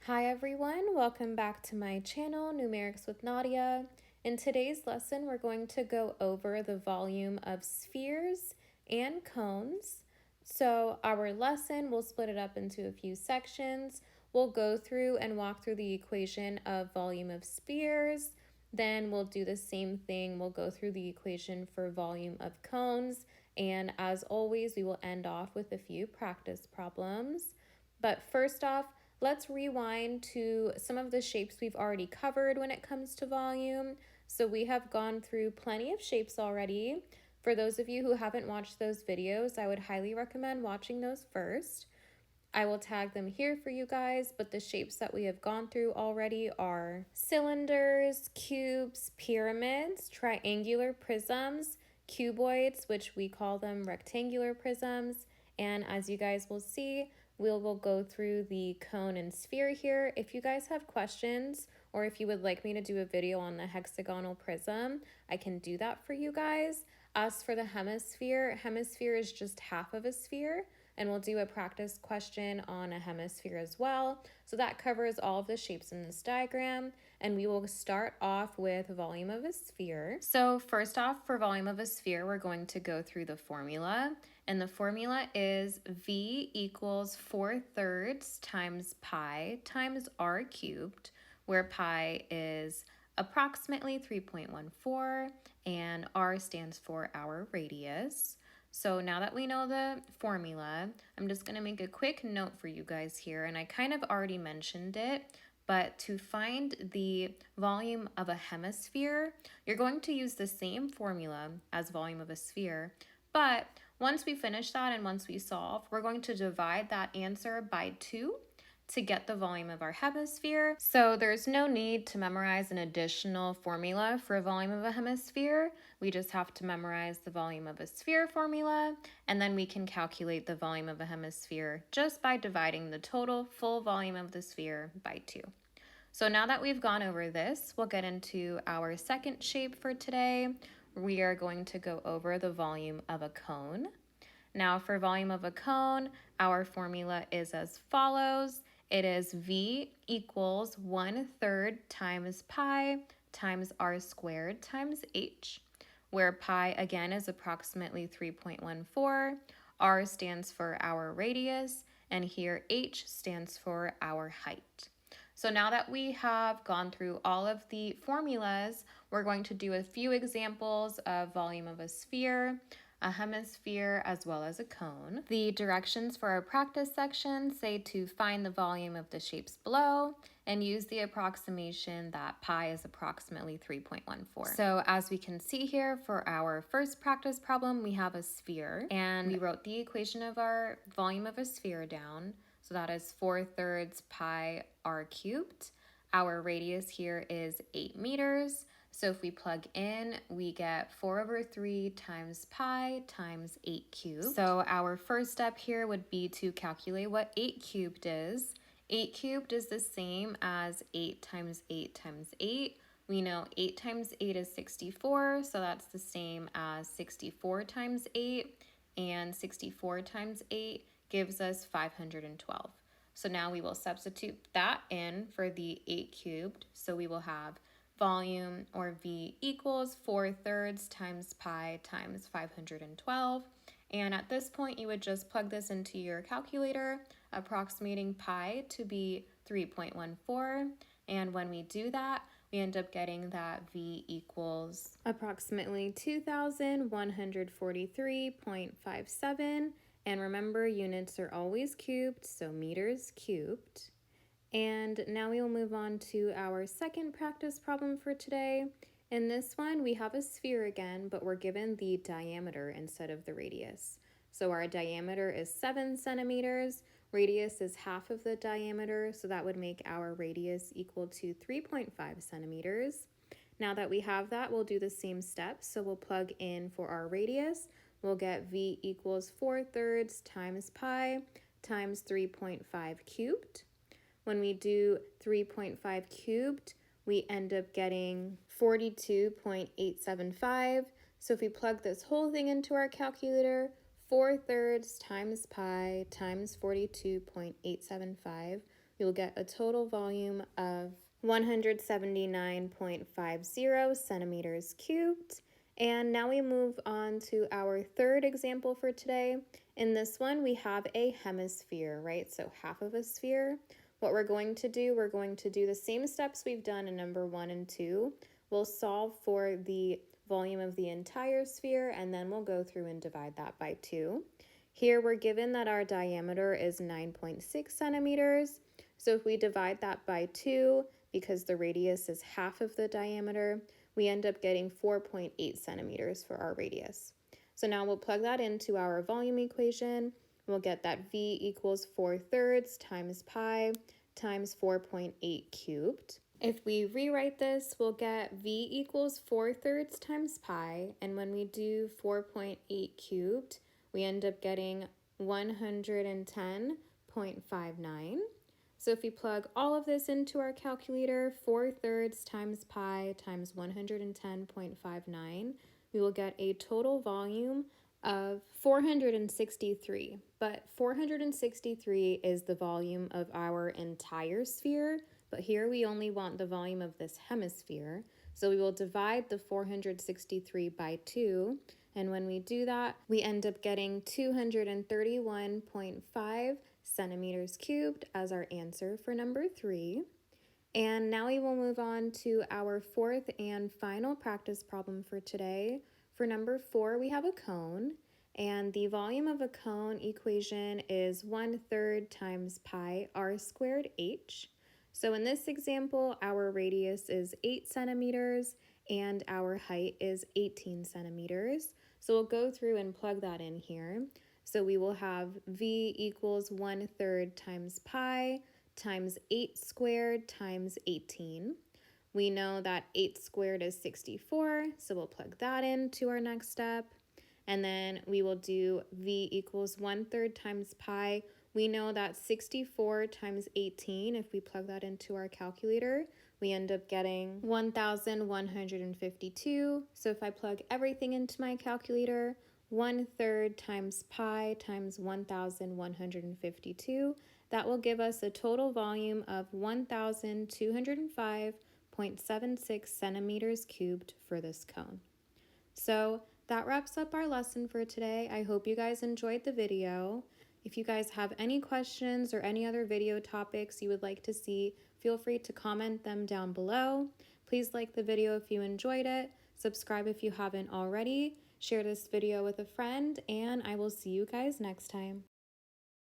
Hi everyone, welcome back to my channel, Numerics with Nadia. In today's lesson, we're going to go over the volume of spheres and cones. So our lesson, we'll split it up into a few sections. We'll go through and walk through the equation of volume of spheres. Then we'll do the same thing. We'll go through the equation for volume of cones. And as always, we will end off with a few practice problems. But first off, let's rewind to some of the shapes we've already covered when it comes to volume. So we have gone through plenty of shapes already. For those of you who haven't watched those videos, I would highly recommend watching those first. I will tag them here for you guys, but the shapes that we have gone through already are cylinders, cubes, pyramids, triangular prisms, cuboids, which we call them rectangular prisms, and as you guys will see, we will go through the cone and sphere here. If you guys have questions or if you would like me to do a video on the hexagonal prism, I can do that for you guys. As for the hemisphere, hemisphere is just half of a sphere, and we'll do a practice question on a hemisphere as well. So that covers all of the shapes in this diagram, and we will start off with volume of a sphere. So first off, for volume of a sphere, we're going to go through the formula, and the formula is V equals 4/3 times pi times r cubed, where pi is approximately 3.14 and r stands for our radius. So now that we know the formula, I'm just going to make a quick note for you guys here, and I kind of already mentioned it, but to find the volume of a hemisphere, you're going to use the same formula as volume of a sphere, but once we finish that and once we solve, we're going to divide that answer by 2 to get the volume of our hemisphere. So there's no need to memorize an additional formula for a volume of a hemisphere. We just have to memorize the volume of a sphere formula, and then we can calculate the volume of a hemisphere just by dividing the total full volume of the sphere by 2. So now that we've gone over this, we'll get into our second shape for today. We are going to go over the volume of a cone. Now for volume of a cone, our formula is as follows. It is V equals 1/3 times pi times r squared times h, where pi again is approximately 3.14, r stands for our radius, and here h stands for our height. So now that we have gone through all of the formulas, we're going to do a few examples of volume of a sphere, a hemisphere, as well as a cone. The directions for our practice section say to find the volume of the shapes below and use the approximation that pi is approximately 3.14. So as we can see here, for our first practice problem, we have a sphere, and we wrote the equation of our volume of a sphere down. So that is 4/3 pi r cubed. Our radius here is 8 meters. So if we plug in, we get 4/3 times pi times 8 cubed. So our first step here would be to calculate what 8 cubed is. 8 cubed is the same as 8 times 8 times 8. We know 8 times 8 is 64, so that's the same as 64 times 8, and 64 times 8 gives us 512. So now we will substitute that in for the 8 cubed. So we will have volume, or V, equals 4/3 times pi times 512. And at this point, you would just plug this into your calculator, approximating pi to be 3.14. And when we do that, we end up getting that V equals approximately 2,143.57. And remember, units are always cubed, so meters cubed. And now we will move on to our second practice problem for today. In this one, we have a sphere again, but we're given the diameter instead of the radius. So our diameter is 7 centimeters, radius is half of the diameter, so that would make our radius equal to 3.5 centimeters. Now that we have that, we'll do the same steps. So we'll plug in for our radius. We'll get V equals 4/3 times pi times 3.5 cubed. When we do 3.5 cubed, we end up getting 42.875. So if we plug this whole thing into our calculator, 4/3 times pi times 42.875 we will get a total volume of 179.50 centimeters cubed. And now we move on to our third example for today. In this one, we have a hemisphere, right? So half of a sphere. What we're going to do the same steps we've done in number 1 and 2. We'll solve for the volume of the entire sphere, and then we'll go through and divide that by 2. Here we're given that our diameter is 9.6 centimeters. So if we divide that by 2, because the radius is half of the diameter, we end up getting 4.8 centimeters for our radius. So now we'll plug that into our volume equation. We'll get that V equals 4/3 times pi times 4.8 cubed. If we rewrite this, we'll get V equals 4/3 times pi, and when we do 4.8 cubed, we end up getting 110.59. So if we plug all of this into our calculator, 4/3 times pi times 110.59, we will get a total volume of 463. But 463 is the volume of our entire sphere, but here we only want the volume of this hemisphere. So we will divide the 463 by 2, and when we do that, we end up getting 231.5 centimeters cubed as our answer for number 3. And now we will move on to our fourth and final practice problem for today. For number 4, we have a cone, and the volume of a cone equation is 1/3 times pi r squared h. So in this example, our radius is 8 centimeters and our height is 18 centimeters. So we'll go through and plug that in here. So we will have V equals 1/3 times pi times 8 squared times 18. We know that 8 squared is 64, so we'll plug that into our next step. And then we will do V equals 1/3 times pi. We know that 64 times 18, if we plug that into our calculator, we end up getting 1,152. So if I plug everything into my calculator, 1/3 times pi times 1,152, that will give us a total volume of 1,205.76 centimeters cubed for this cone. So that wraps up our lesson for today. I hope you guys enjoyed the video. If you guys have any questions or any other video topics you would like to see, feel free to comment them down below. Please like the video if you enjoyed it, subscribe if you haven't already, share this video with a friend, and I will see you guys next time.